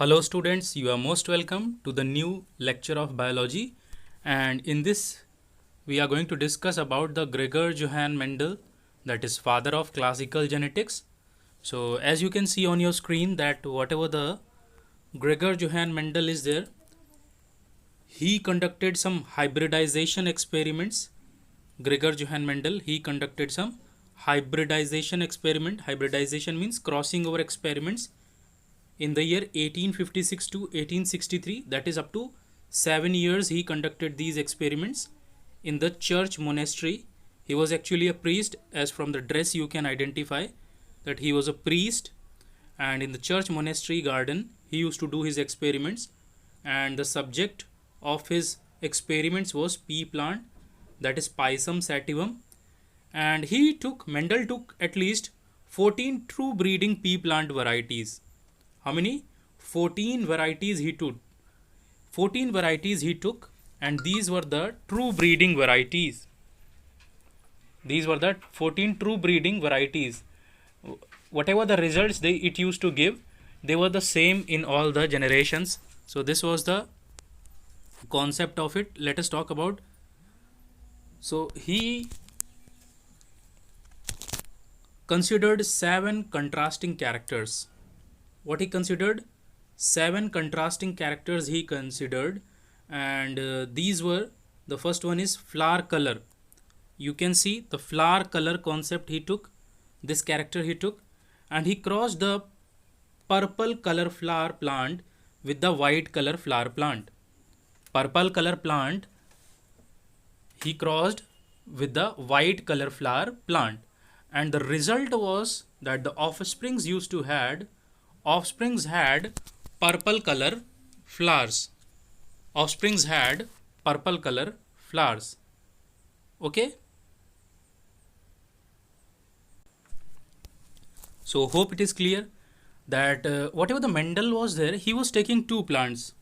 Hello students, you are most welcome to the new lecture of biology, and in this we are going to discuss about the Gregor Johann Mendel, that is father of classical genetics. So as you can see on your screen that whatever the Gregor Johann Mendel is there, he conducted some hybridization experiments. Gregor Johann Mendel, he conducted some hybridization experiment. Hybridization means crossing over experiments in the year 1856 to 1863, that is up to 7 years he conducted these experiments in the church monastery. He was actually a priest, as from the dress you can identify that he was a priest, and in the church monastery garden he used to do his experiments, and the subject of his experiments was pea plant, that is Pisum sativum, and Mendel took at least 14 true breeding pea plant varieties. How many? 14 varieties he took. 14 varieties he took, and these were the true breeding varieties. These were the 14 true breeding varieties. Whatever the results it used to give, they were the same in all the generations. So this was the concept of it. Let us talk about. So he considered 7 contrasting characters. What he considered? 7 contrasting characters he considered, and these were, the first one is flower color. You can see the flower color concept he took, this character he took, and he crossed the purple color flower plant with the white color flower plant. Purple color plant he crossed with the white color flower plant, and the result was that the offsprings had purple color flowers. Offsprings had purple color flowers. Okay. So hope it is clear that whatever the Mendel was there, he was taking 2 plants.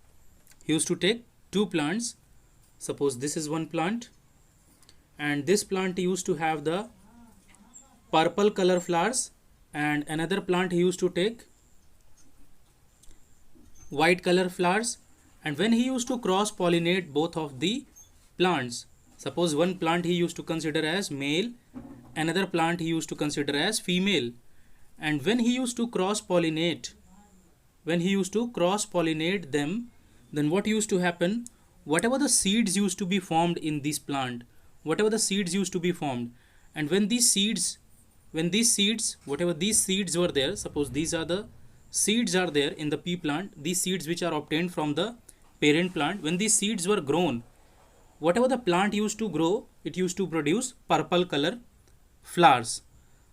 He used to take 2 plants. Suppose this is one plant, and this plant used to have the purple color flowers, and another plant he used to take white color flowers. And when he used to cross pollinate both of the plants, suppose one plant he used to consider as male, another plant he used to consider as female, and when he used to cross pollinate them, then what used to happen? Whatever the seeds used to be formed in this plant, and when these seeds whatever these seeds were there, suppose these are the seeds are there in the pea plant, these seeds which are obtained from the parent plant, when these seeds were grown, whatever the plant used to grow, it used to produce purple color flowers.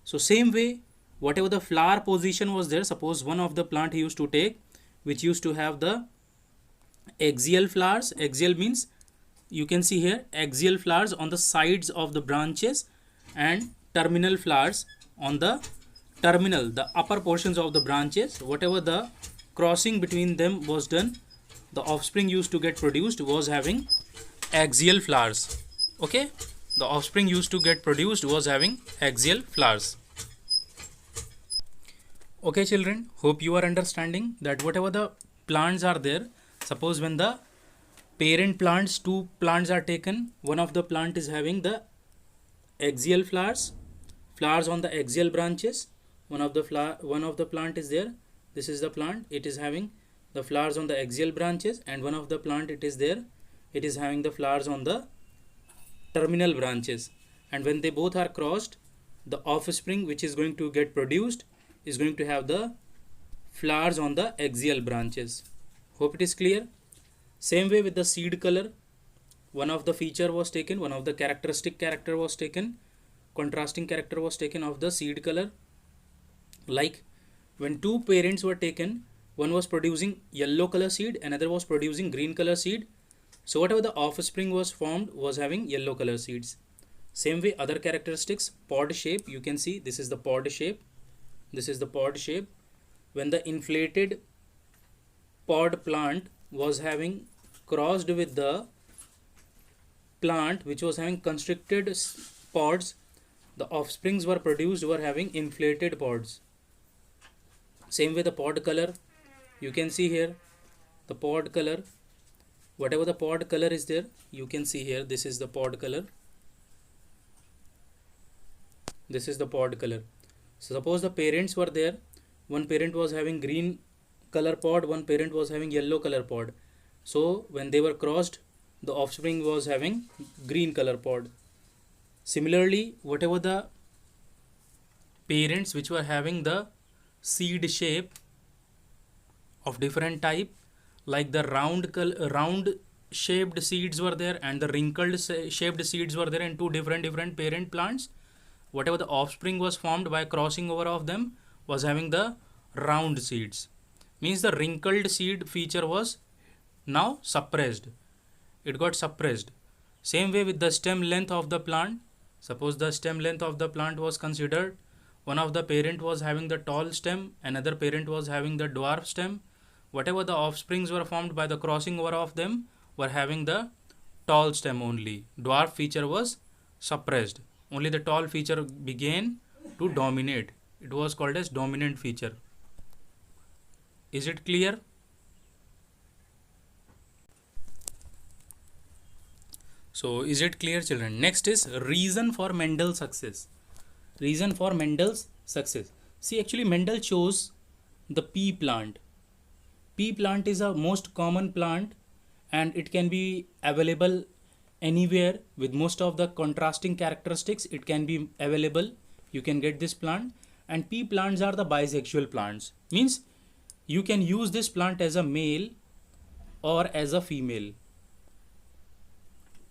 So same way, whatever the flower position was there, suppose one of the plant he used to take which used to have the axial flowers. Axial means, you can see here, axial flowers on the sides of the branches, and terminal flowers on the upper portions of the branches. Whatever the crossing between them was done, the offspring used to get produced was having axial flowers. Okay, the offspring used to get produced was having axial flowers. Okay children, hope you are understanding that whatever the plants are there, suppose when the parent plants, 2 plants are taken, one of the plant is having the axial flowers on the axial branches. One of the plant is there, this is the plant, it is having the flowers on the axial branches, and one of the plant it is there, it is having the flowers on the terminal branches. And when they both are crossed, the offspring which is going to get produced is going to have the flowers on the axial branches. Hope it is clear. Same way with the seed color, one of the feature was taken, one of the characteristic character was taken, contrasting character was taken of the seed color. Like when 2 parents were taken, one was producing yellow color seed, another was producing green color seed. So whatever the offspring was formed was having yellow color seeds. Same way, other characteristics, pod shape, you can see this is the pod shape. This is the pod shape. When the inflated pod plant was having crossed with the plant which was having constricted pods, the offsprings were having inflated pods. Same way, the pod color, You can see here the pod color. Whatever the pod color is there, you can see here, this is the pod color. This is the pod color. So suppose the parents were there, one parent was having green color pod, one parent was having yellow color pod. So when they were crossed, the offspring was having green color pod. Similarly, whatever the parents which were having the seed shape of different type, like the round shaped seeds were there and the wrinkled shaped seeds were there in two different parent plants, whatever the offspring was formed by crossing over of them was having the round seeds. Means the wrinkled seed feature was now suppressed. It got suppressed. Same way with the stem length of the plant. Suppose the stem length of the plant was considered, one of the parent was having the tall stem, another parent was having the dwarf stem. Whatever the offsprings were formed by the crossing over of them were having the tall stem only. Dwarf feature was suppressed. Only the tall feature began to dominate. It was called as dominant feature. Is it clear? So is it clear, children? Next is reason for Mendel's success. Reason for Mendel's success. See, actually Mendel chose the pea plant. Pea plant is a most common plant and it can be available anywhere with most of the contrasting characteristics. It can be available. You can get this plant, and pea plants are the bisexual plants. Means you can use this plant as a male or as a female.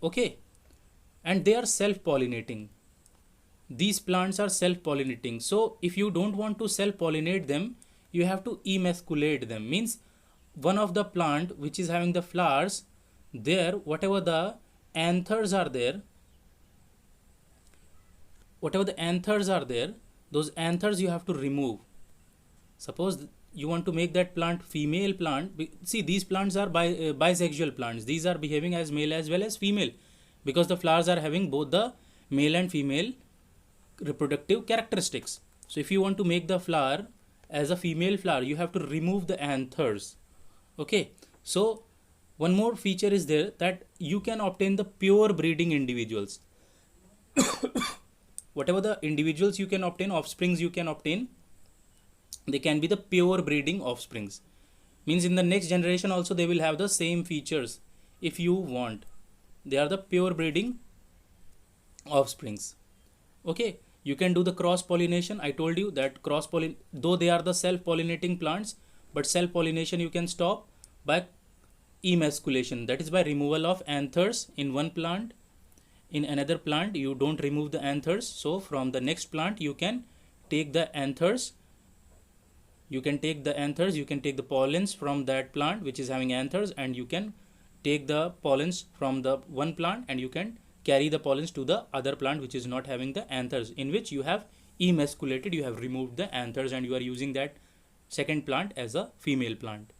Okay, and they are self-pollinating. These plants are self-pollinating. So if you don't want to self-pollinate them, you have to emasculate them. Means one of the plant which is having the flowers, there whatever the anthers are there, those anthers you have to remove. Suppose you want to make that plant female plant. See, these plants are bisexual plants. These are behaving as male as well as female, because the flowers are having both the male and female reproductive characteristics. So if you want to make the flower as a female flower, you have to remove the anthers. Okay, so one more feature is there, that you can obtain the pure breeding individuals. Whatever the individuals you can obtain, offsprings you can obtain, they can be the pure breeding offsprings. Means in the next generation also they will have the same features if you want. They are the pure breeding offsprings. Okay, you can do the cross pollination. I told you that though they are the self pollinating plants, but self pollination you can stop by emasculation, that is by removal of anthers in one plant. In another plant you don't remove the anthers, so from the next plant you can take the anthers, you can take the pollens from that plant which is having anthers, and you can take the pollens from the one plant and you can carry the pollens to the other plant which is not having the anthers, in which you have emasculated, you have removed the anthers, and you are using that second plant as a female plant.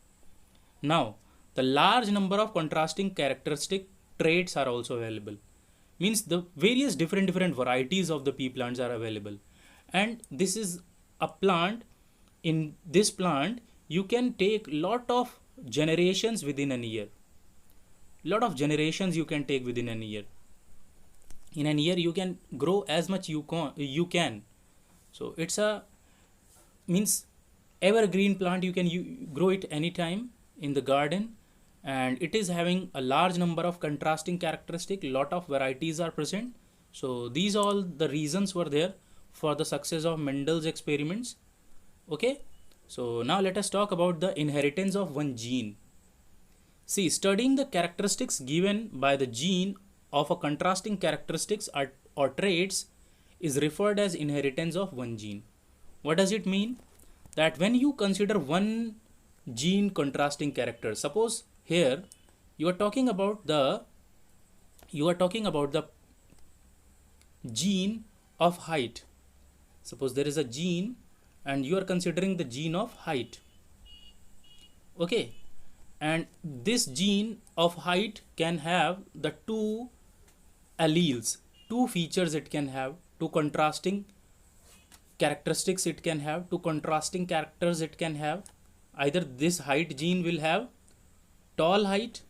Now the large number of contrasting characteristic traits are also available. Means the various different varieties of the pea plants are available, and this is a plant. In this plant you can take lot of generations within a year. Lot of generations you can take within a year. In a year you can grow as much you can. So it's a means evergreen plant. You can grow it anytime in the garden, and it is having a large number of contrasting characteristics. Lot of varieties are present. So these all the reasons were there for the success of Mendel's experiments. Okay, so now let us talk about the inheritance of one gene. See, studying the characteristics given by the gene of a contrasting characteristics or traits is referred as inheritance of one gene. What does it mean? That when you consider one gene contrasting character, suppose here you are talking about the gene of height. Suppose there is a gene and you are considering the gene of height. Okay, and this gene of height can have the two alleles, two features it can have, two contrasting characteristics it can have, two contrasting characters it can have. either this height gene will have tall height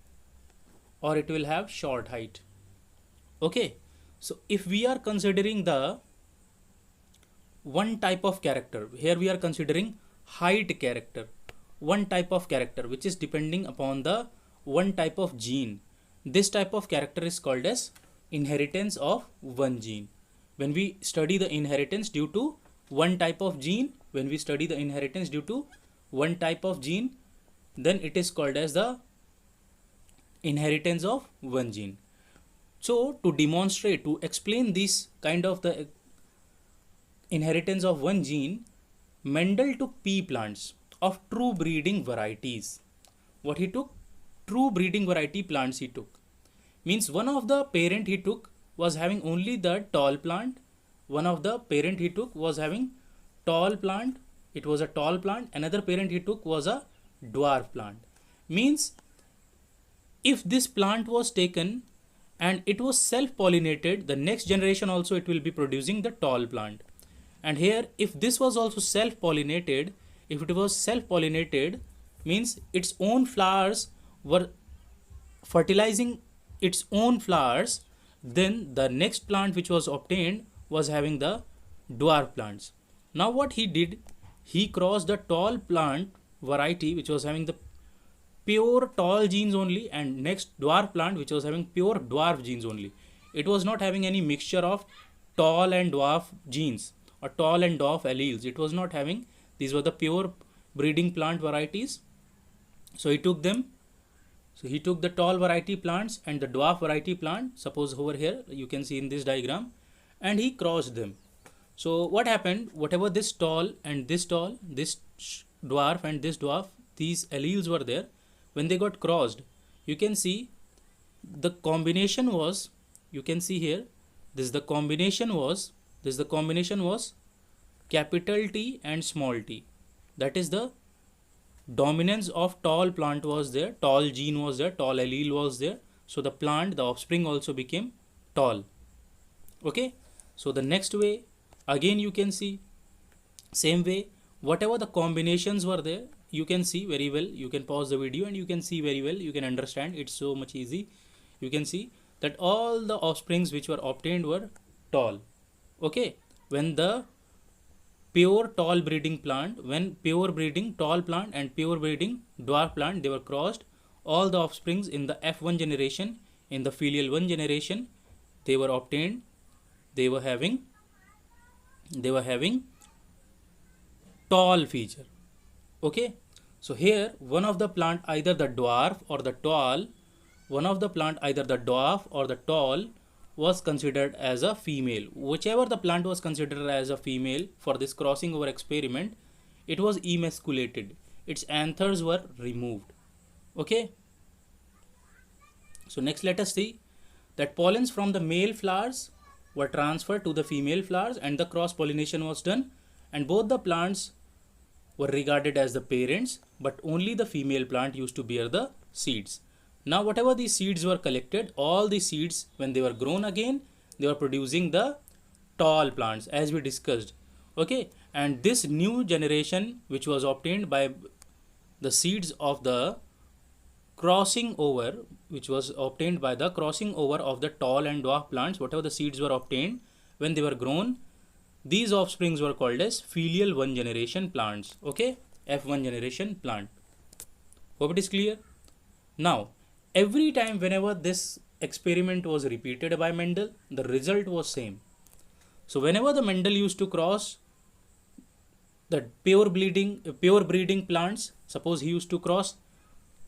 or it will have short height. Okay, so if we are considering the one type of character, here we are considering height character, one type of character which is depending upon the one type of gene. This type of character is called as inheritance of one gene. When we study the inheritance due to one type of gene, when we study the inheritance due to one type of gene, then it is called as the inheritance of one gene. So to demonstrate, to explain this kind of the inheritance of one gene, Mendel took pea plants of true breeding varieties. What he took? True breeding variety plants he took. Means one of the parent he took was having only the tall plant. One of the parent he took was having tall plant. It was a tall plant. Another parent he took was a dwarf plant. Means if this plant was taken and it was self-pollinated, the next generation also it will be producing the tall plant. And here if this was also self-pollinated, if it was self-pollinated, means its own flowers were fertilizing its own flowers, then the next plant which was obtained was having the dwarf plants. Now what he did, he crossed the tall plant variety which was having the pure tall genes only, and next dwarf plant which was having pure dwarf genes only. It was not having any mixture of tall and dwarf genes or tall and dwarf alleles. It was not having. These were the pure breeding plant varieties. So he took them. So he took the tall variety plants and the dwarf variety plant, suppose over here you can see in this diagram, and he crossed them. So what happened, whatever this tall and this tall, this dwarf and this dwarf, these alleles were there, when they got crossed, you can see the combination was, you can see here, this is the combination was capital T and small t. That is the dominance of tall plant was there, tall gene was there, tall allele was there. So the plant, the offspring also became tall. Okay. So the next way, again you can see, same way, whatever the combinations were there, you can see very well. You can pause the video and you can see very well. You can understand. It's so much easy. You can see that all the offsprings which were obtained were tall. Okay. When the pure tall breeding plant, when pure breeding tall plant and pure breeding dwarf plant, they were crossed, all the offsprings in the F1 generation, in the filial 1 generation, they were obtained. They were having tall feature. Okay. So here one of the plant, either the dwarf or the tall, one of the plant, either the dwarf or the tall, was considered as a female. Whichever the plant was considered as a female for this crossing over experiment, it was emasculated. Its anthers were removed. Okay. So next let us see that pollens from the male flowers were transferred to the female flowers and the cross pollination was done, and both the plants were regarded as the parents, but only the female plant used to bear the seeds. Now whatever these seeds were collected, all the seeds, when they were grown again, they were producing the tall plants as we discussed. Okay. And this new generation which was obtained by the seeds of the crossing over, which was obtained by the crossing over of the tall and dwarf plants, whatever the seeds were obtained, when they were grown, these offsprings were called as filial 1 generation plants. Okay. F1 generation plant. Hope it is clear. Now every time whenever this experiment was repeated by Mendel, the result was same. So whenever the Mendel used to cross the pure breeding plants, suppose he used to cross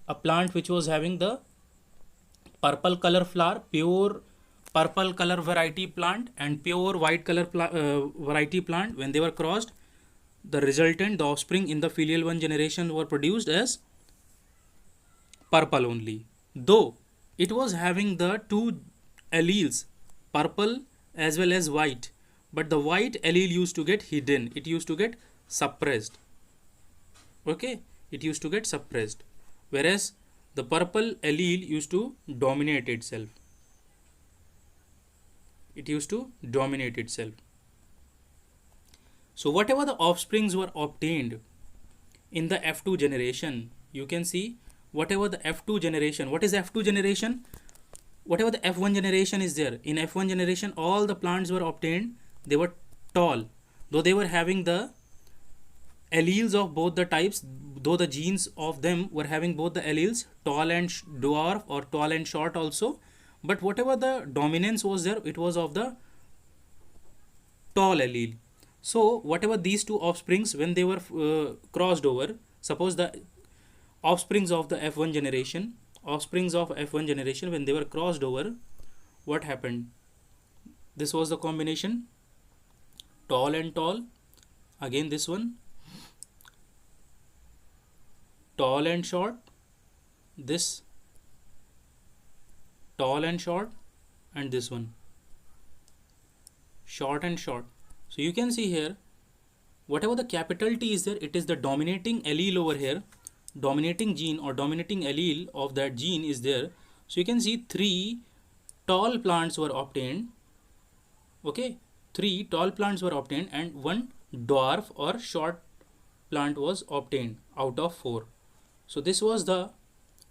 a plant which was having the purple color flower, pure purple color variety plant, and pure white color variety plant, when they were crossed, the resultant, the offspring in the filial 1 generation were produced as purple only. Though it was having the two alleles, purple as well as white, but the white allele used to get hidden. It used to get suppressed. Okay. It used to get suppressed. Whereas the purple allele used to dominate itself. It used to dominate itself. So whatever the offsprings were obtained in the F2 generation, you can see whatever the F2 generation, what is F2 generation? Whatever the F1 generation is there, in F1 generation all the plants were obtained, they were tall, though they were having the alleles of both the types, though the genes of them were having both the alleles, tall and dwarf or tall and short also, but whatever the dominance was there, it was of the tall allele. So whatever these two offsprings, when they were crossed over, suppose the offsprings of the F1 generation, when they were crossed over, what happened? This was the combination, tall and tall, again this one, tall and short, this tall and short, and this one short and short. So you can see here, whatever the capital T is there, it is the dominating allele over here, dominating gene or dominating allele of that gene is there. So you can see 3 tall plants were obtained. Okay, 3 tall plants were obtained and 1 dwarf or short plant was obtained out of 4. So this was the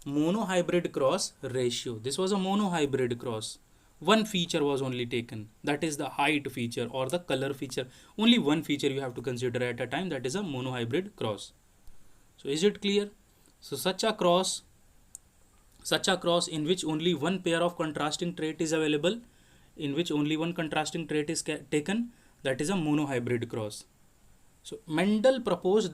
monohybrid cross ratio. This was a monohybrid cross. One feature was only taken, that is the height feature or the color feature. Only one feature you have to consider at a time, that is a monohybrid cross. So is it clear? So such a cross in which only one pair of contrasting trait is available, in which only one contrasting trait is taken, that is a monohybrid cross. So Mendel proposed,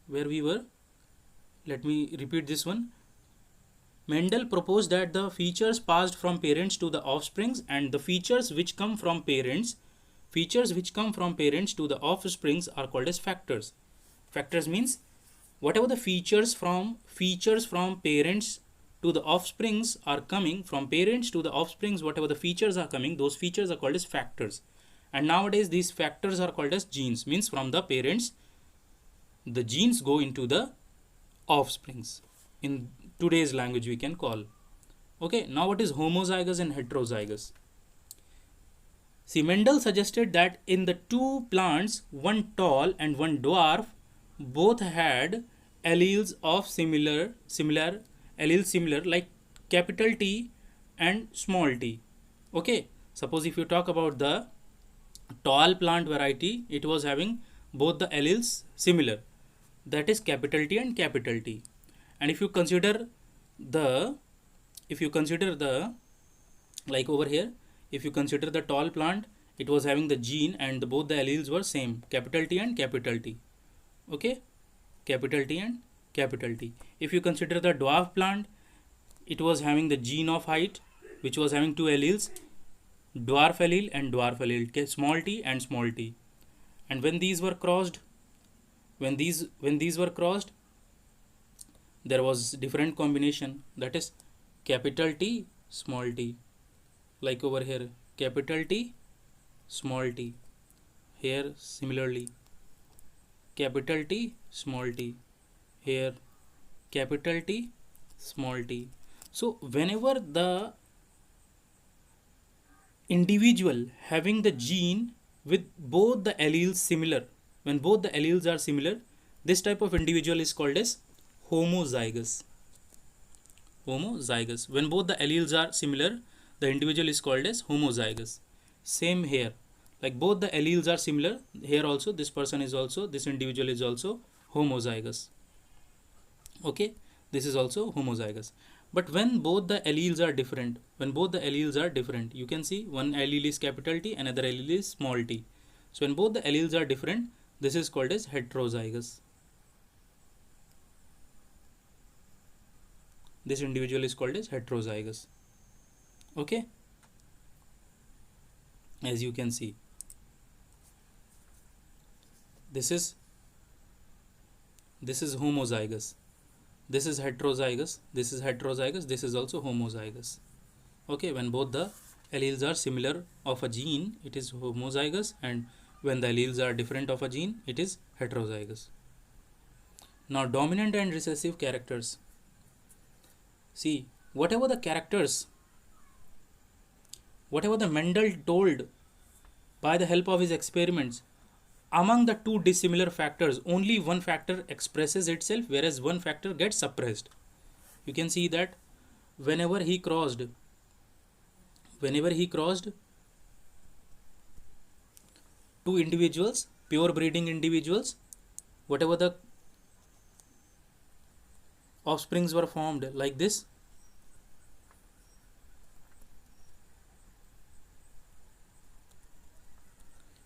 where we were, let me repeat this one. Mendel proposed that the features passed from parents to the offsprings and the features which come from parents to the offsprings are called as factors. Factors means whatever the features from parents to the offsprings are coming, from parents to the offsprings, whatever the features are coming, those features are called as factors. And nowadays these factors are called as genes, means from the parents the genes go into the offsprings. In today's language we can call. Okay, now what is homozygous and heterozygous? See, Mendel suggested that in the 2 plants, one tall and one dwarf, both had alleles of similar like capital T and small t. Okay, suppose if you talk about the tall plant variety, it was having both the alleles similar, that is capital T and capital T. And if you consider the like over here, if you consider the tall plant, it was having the gene and both the alleles were same, capital T and capital T. Okay, capital T and capital T. If you consider the dwarf plant, it was having the gene of height, which was having 2 alleles, dwarf allele and dwarf allele, small t and small t. And when these were crossed, there was different combination, that is capital T, small t. Like over here, capital T, small t. Here similarly, capital T, small t. Here capital T, small t. So whenever the individual having the gene with both the alleles similar, when both the alleles are similar, this type of individual is called as homozygous. When both the alleles are similar, the individual is called as homozygous. Same here, like both the alleles are similar, here also this individual is also homozygous. Okay, this is also homozygous. But when both the alleles are different, you can see one allele is capital T, another allele is small t. So when both the alleles are different, this is called as heterozygous. This individual is called as heterozygous. Okay, as you can see, this is homozygous, this is heterozygous, this is also homozygous. Okay, when both the alleles are similar of a gene, it is homozygous, and when the alleles are different of a gene, it is heterozygous. Now dominant and recessive characters. See, whatever the Mendel told by the help of his experiments, among the two dissimilar factors, only one factor expresses itself, whereas one factor gets suppressed. You can see that whenever he crossed two individuals, pure breeding individuals, whatever the offsprings were formed like this,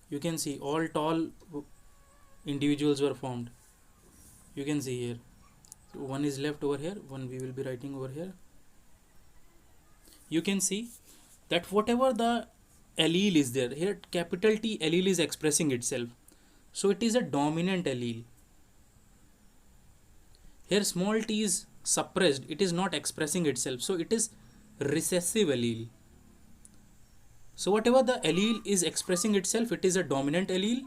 you can see all tall individuals were formed. You can see here, so one is left over here, one we will be writing over here. You can see that whatever the allele is there, here capital T allele is expressing itself, so it is a dominant allele. Here small t is suppressed, it is not expressing itself, so it is recessive allele. So whatever the allele is expressing itself, it is a dominant allele,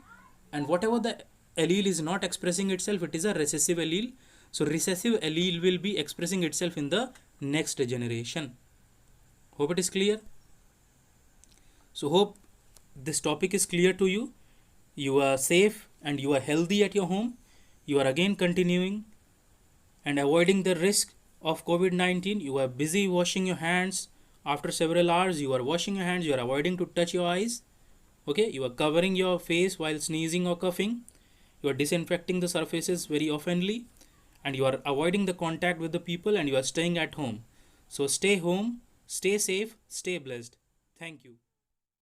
and whatever the allele is not expressing itself, it is a recessive allele. So recessive allele will be expressing itself in the next generation. Hope it is clear. So hope this topic is clear to you. You are safe and you are healthy at your home. You are again continuing and avoiding the risk of COVID-19. You are busy washing your hands. After several hours, you are washing your hands. You are avoiding to touch your eyes. Okay, you are covering your face while sneezing or coughing. You are disinfecting the surfaces very oftenly, and you are avoiding the contact with the people, and you are staying at home. So stay home, stay safe, stay blessed. Thank you.